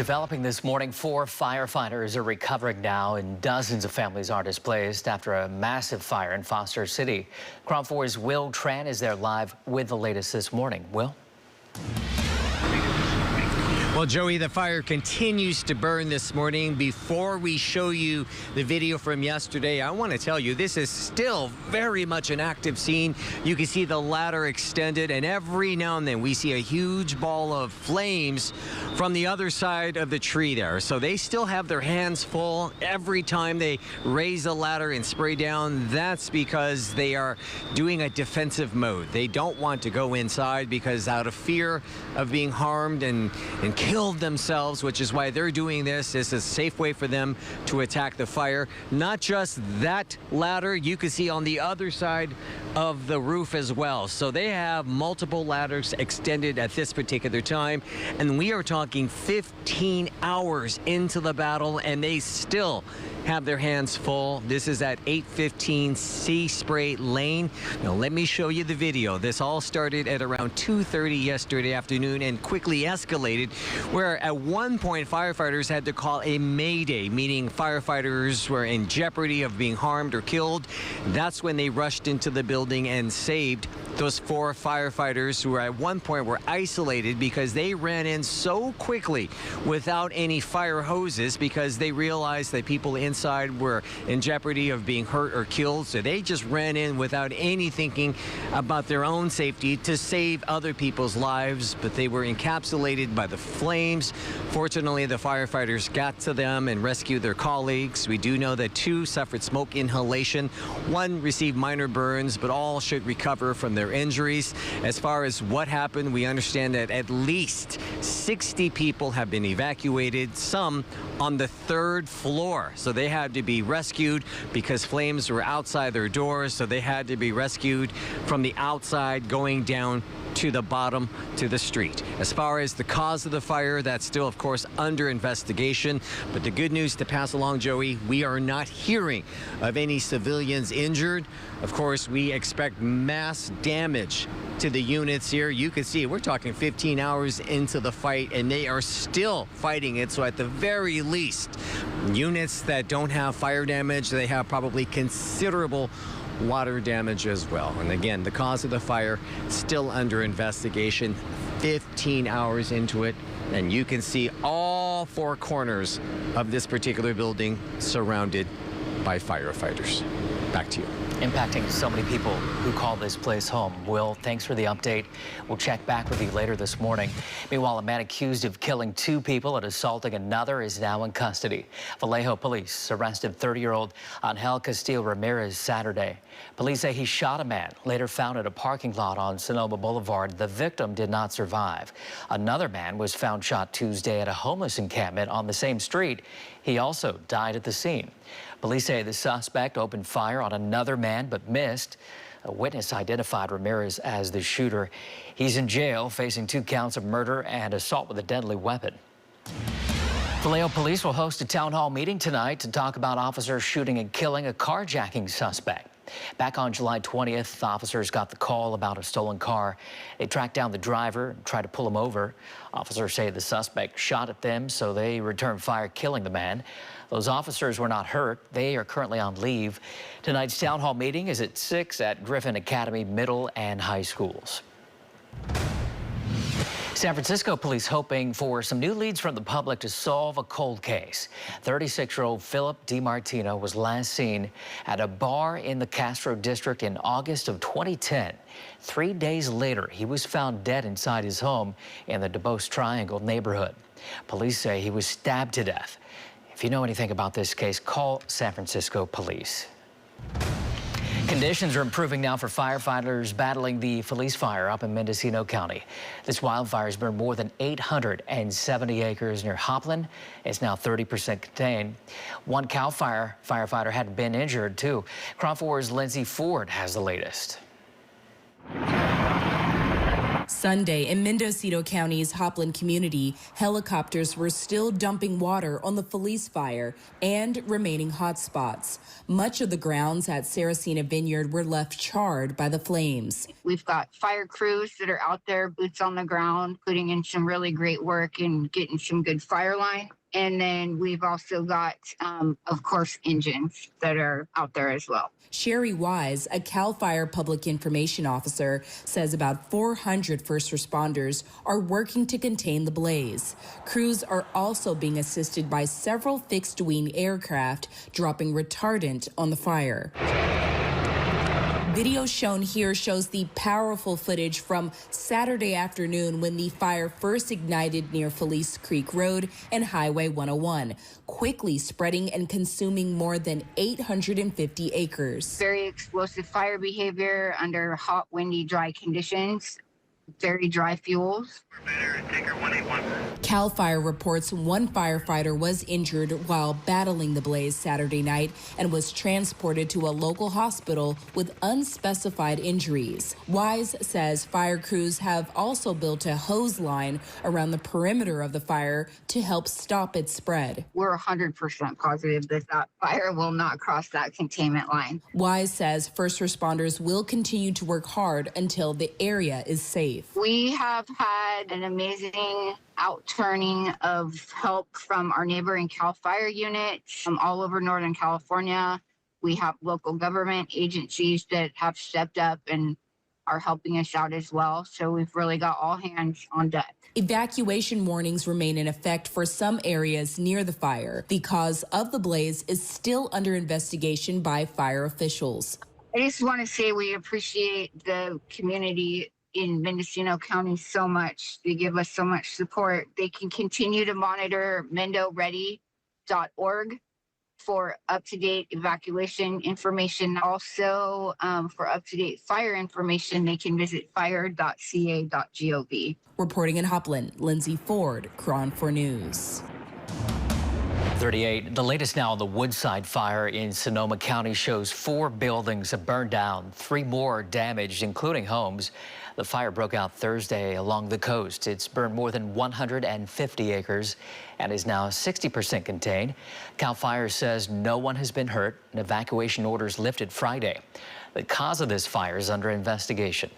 Developing this morning, 4 firefighters are recovering now, and dozens of families are displaced after a massive fire in Foster City. KRON 4's Will Tran is there live with the latest this morning. Will? Well, Joey, the fire continues to burn this morning. Before we show you the video from yesterday, I want to tell you this is still very much an active scene. You can see the ladder extended, and every now and then we see a huge ball of flames from the other side of the tree there. So they still have their hands full every time they raise the ladder and spray down. That's because they are doing a defensive mode. They don't want to go inside because out of fear of being harmed and killed themselves, which is why they're doing this. This is a safe way for them to attack the fire. Not just that ladder, you can see on the other side of the roof as well. So they have multiple ladders extended at this particular time, and we are talking 15 hours into the battle, and they still have their hands full. This is at 815 Sea Spray Lane. Now let me show you the video. This all started at around 2:30 yesterday afternoon and quickly escalated, where at one point firefighters had to call a mayday, meaning firefighters were in jeopardy of being harmed or killed. That's when they rushed into the building and saved those 4 firefighters who at one point were isolated because they ran in so quickly without any fire hoses because they realized that people inside were in jeopardy of being hurt or killed. So they just ran in without any thinking about their own safety to save other people's lives, but they were encapsulated by the flames. Fortunately, the firefighters got to them and rescued their colleagues. We do know that 2 suffered smoke inhalation. 1 received minor burns, but all should recover from their injuries. As far as what happened, we understand that at least 60 people have been evacuated, some on the 3rd floor. So they had to be rescued because flames were outside their doors. So they had to be rescued from the outside going down to the bottom to the street. As far as the cause of the fire, that's still, of course, under investigation. But the good news to pass along, Joey, we are not hearing of any civilians injured. Of course, we expect mass damage to the units here. You can see we're talking 15 hours into the fight, and they are still fighting it. So at the very least, units that don't have fire damage, they have probably considerable water damage as well. And again, the cause of the fire still under investigation. 15 hours into it, and you can see all 4 corners of this particular building surrounded by firefighters. Back to you. Impacting so many people who call this place home. Will, thanks for the update. We'll check back with you later this morning. Meanwhile, a man accused of killing 2 people and assaulting another is now in custody. Vallejo police arrested 30-year-old Angel Castillo Ramirez Saturday. Police say he shot a man, later found at a parking lot on Sonoma Boulevard. The victim did not survive. Another man was found shot Tuesday at a homeless encampment on the same street. He also died at the scene. Police say the suspect opened fire on another man but missed. A witness identified Ramirez as the shooter. He's in jail facing 2 counts of murder and assault with a deadly weapon. Vallejo police will host a town hall meeting tonight to talk about officers shooting and killing a carjacking suspect. Back on July 20th, officers got the call about a stolen car. They tracked down the driver and tried to pull him over. Officers say the suspect shot at them, so they returned fire, killing the man. Those officers were not hurt. They are currently on leave. Tonight's town hall meeting is at 6 at Griffin Academy Middle and High Schools. San Francisco police hoping for some new leads from the public to solve a cold case. 36-year-old Philip DiMartino was last seen at a bar in the Castro district in August of 2010. 3 days later, he was found dead inside his home in the DuBose Triangle neighborhood. Police say he was stabbed to death. If you know anything about this case, call San Francisco police. Conditions are improving now for firefighters battling the Feliz fire up in Mendocino County. This wildfire has burned more than 870 acres near Hopland. It's now 30% contained. One CAL FIRE firefighter had been injured, too. KRON 4's Lindsay Ford has the latest. Sunday, in Mendocino County's Hopland community, helicopters were still dumping water on the Felice fire and remaining hotspots. Much of the grounds at Saracena Vineyard were left charred by the flames. We've got fire crews that are out there, boots on the ground, putting in some really great work and getting some good fire line. And then we've also got, of course, engines that are out there as well. Sherry Wise, a CAL FIRE public information officer, says about 400 first responders are working to contain the blaze. Crews are also being assisted by several fixed-wing aircraft dropping retardant on the fire. Video shown here shows the powerful footage from Saturday afternoon when the fire first ignited near Felice Creek Road and Highway 101, quickly spreading and consuming more than 850 acres. Very explosive fire behavior under hot, windy, dry conditions. Very dry fuels. CAL FIRE reports one firefighter was injured while battling the blaze Saturday night and was transported to a local hospital with unspecified injuries. Wise says fire crews have also built a hose line around the perimeter of the fire to help stop its spread. We're 100% positive that that fire will not cross that containment line. Wise says first responders will continue to work hard until the area is safe. We have had an amazing outturning of help from our neighboring CAL FIRE units all over Northern California. We have local government agencies that have stepped up and are helping us out as well. So we've really got all hands on deck. Evacuation warnings remain in effect for some areas near the fire. The cause of the blaze is still under investigation by fire officials. I just want to say we appreciate the community in Mendocino County so much. They give us so much support. They can continue to monitor mendoready.org for up-to-date evacuation information. Also, for up-to-date fire information, they can visit fire.ca.gov. Reporting in Hopland, Lindsay Ford, Cron 4 News. 38. The latest now on the Woodside fire in Sonoma County shows 4 buildings have burned down, 3 more are damaged, including homes. The fire broke out Thursday along the coast. It's burned more than 150 acres and is now 60% contained. CAL FIRE says no one has been hurt and evacuation orders lifted Friday. The cause of this fire is under investigation.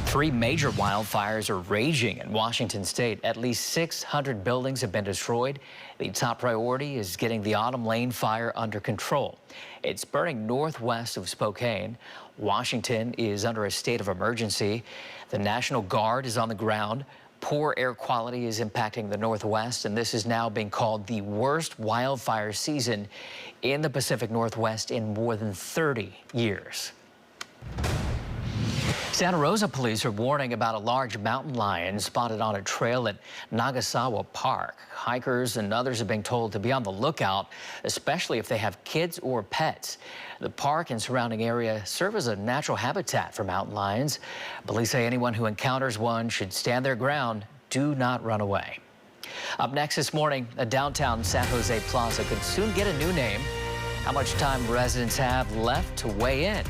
3 major wildfires are raging in Washington state. At least 600 buildings have been destroyed. The top priority is getting the Autumn Lane fire under control. It's burning northwest of Spokane. Washington is under a state of emergency. The National Guard is on the ground. Poor air quality is impacting the Northwest, and this is now being called the worst wildfire season in the Pacific Northwest in more than 30 years. Santa Rosa police are warning about a large mountain lion spotted on a trail at Nagasawa Park. Hikers and others are being told to be on the lookout, especially if they have kids or pets. The park and surrounding area serve as a natural habitat for mountain lions. Police say anyone who encounters one should stand their ground. Do not run away. Up next this morning, a downtown San Jose plaza could soon get a new name. How much time residents have left to weigh in.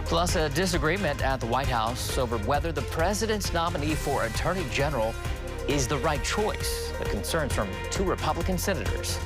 Plus, a disagreement at the White House over whether the president's nominee for Attorney General is the right choice. The concerns from 2 Republican senators.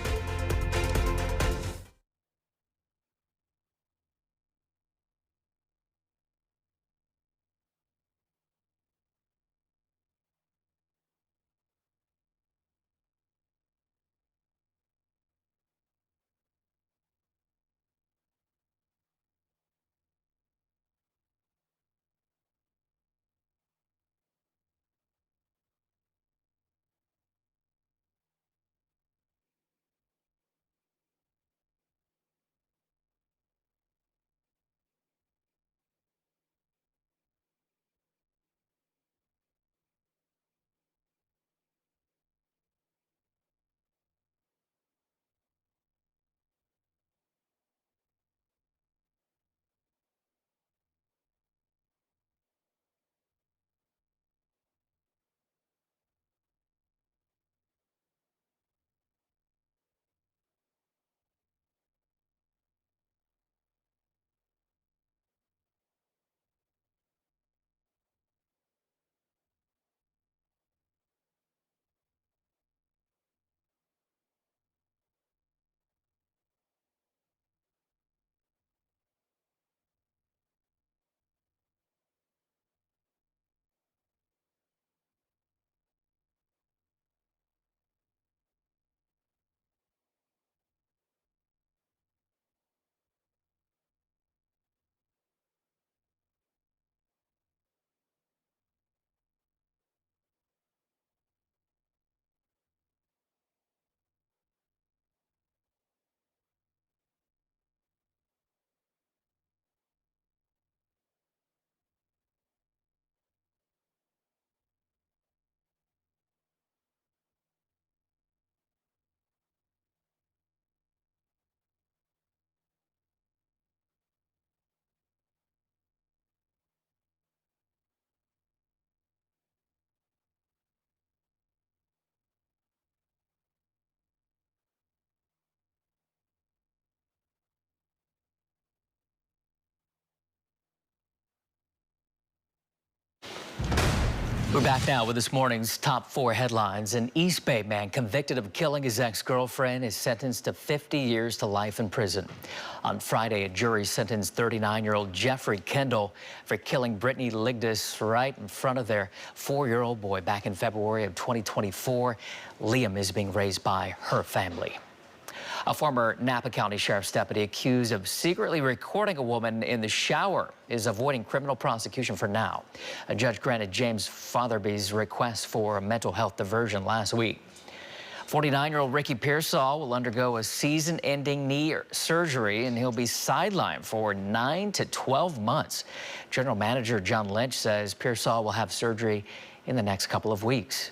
We're back now with this morning's top 4 headlines. An East Bay man convicted of killing his ex-girlfriend is sentenced to 50 years to life in prison. On Friday, a jury sentenced 39-year-old Jeffrey Kendall for killing Brittany Ligdas right in front of their 4-year-old boy back in February of 2024. Liam is being raised by her family. A former Napa County Sheriff's deputy accused of secretly recording a woman in the shower is avoiding criminal prosecution for now. A judge granted James Fotherby's request for a mental health diversion last week. 49-year-old Ricky Pearsall will undergo a season-ending knee surgery, and he'll be sidelined for 9 to 12 months. General Manager John Lynch says Pearsall will have surgery in the next couple of weeks.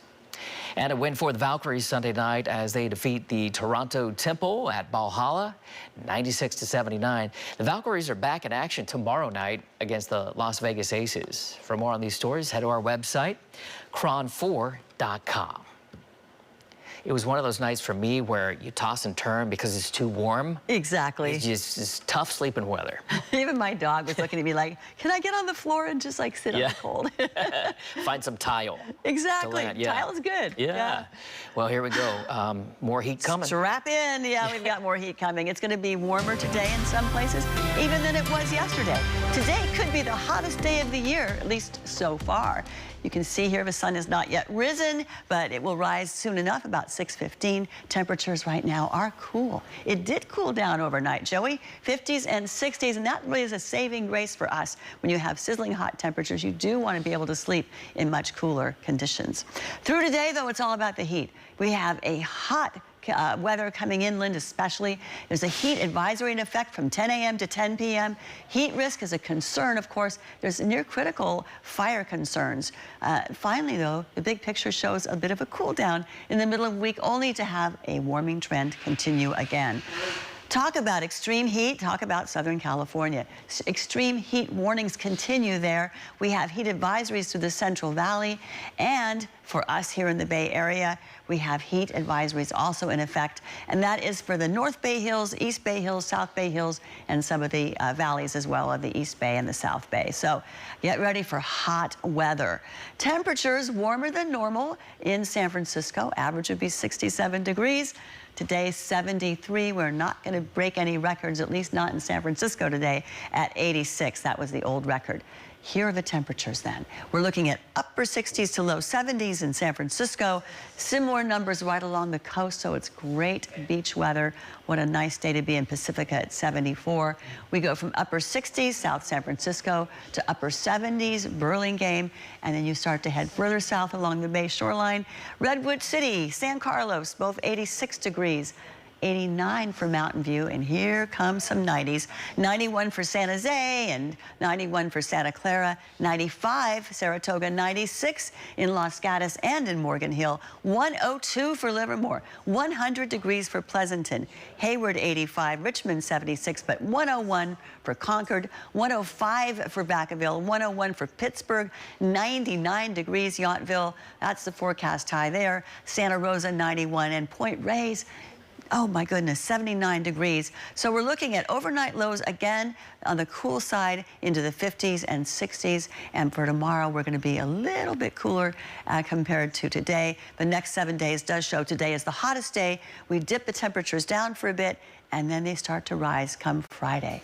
And a win for the Valkyries Sunday night as they defeat the Toronto Temple at Valhalla, 96-79. The Valkyries are back in action tomorrow night against the Las Vegas Aces. For more on these stories, head to our website, cron4.com. It was one of those nights for me where you toss and turn because it's too warm. Exactly. It's tough sleeping weather. Even my dog was looking at me like, can I get on the floor and just like sit on the cold? Find some tile. Exactly. Yeah. Tile is good. Yeah. Well, here we go. More heat coming. Strap in. Yeah, we've got more heat coming. It's going to be warmer today in some places, even than it was yesterday. Today could be the hottest day of the year, at least so far. You can see here the sun has not yet risen, but it will rise soon enough, about 6:15. Temperatures right now are cool. It did cool down overnight, Joey. 50s and 60s, and that really is a saving grace for us. When you have sizzling hot temperatures, you do want to be able to sleep in much cooler conditions. Through today, though, it's all about the heat. We have a hot weather coming inland especially. There's a heat advisory in effect from 10 a.m. to 10 p.m. Heat risk is a concern, of course. There's near critical fire concerns. Finally, though, the big picture shows a bit of a cool down in the middle of the week, only to have a warming trend continue again. Talk about extreme heat, talk about Southern California. Extreme heat warnings continue there. We have heat advisories through the Central Valley, and for us here in the Bay Area, we have heat advisories also in effect, and that is for the North Bay Hills, East Bay Hills, South Bay Hills, and some of the valleys as well of the East Bay and the South Bay. So get ready for hot weather. Temperatures warmer than normal in San Francisco. Average would be 67 degrees. Today, 73. We're not going to break any records, at least not in San Francisco today, at 86. That was the old record. Here are the temperatures then. We're looking at upper 60s to low 70s in San Francisco. Similar numbers right along the coast, so it's great beach weather. What a nice day to be in Pacifica at 74. We go from upper 60s, South San Francisco, to upper 70s, Burlingame, and then you start to head further south along the Bay shoreline. Redwood City, San Carlos, both 86 degrees. 89 for Mountain View, and here comes some 90s. 91 for San Jose and 91 for Santa Clara, 95 Saratoga, 96 in Los Gatos and in Morgan Hill, 102 for Livermore, 100 degrees for Pleasanton, Hayward 85, Richmond 76, but 101 for Concord, 105 for Vacaville, 101 for Pittsburgh, 99 degrees Yountville. That's the forecast high there. Santa Rosa 91 and Point Reyes, oh my goodness, 79 degrees. So we're looking at overnight lows again on the cool side into the 50s and 60s. And for tomorrow, we're going to be a little bit cooler compared to today. The next 7 days does show today is the hottest day. We dip the temperatures down for a bit, and then they start to rise come Friday.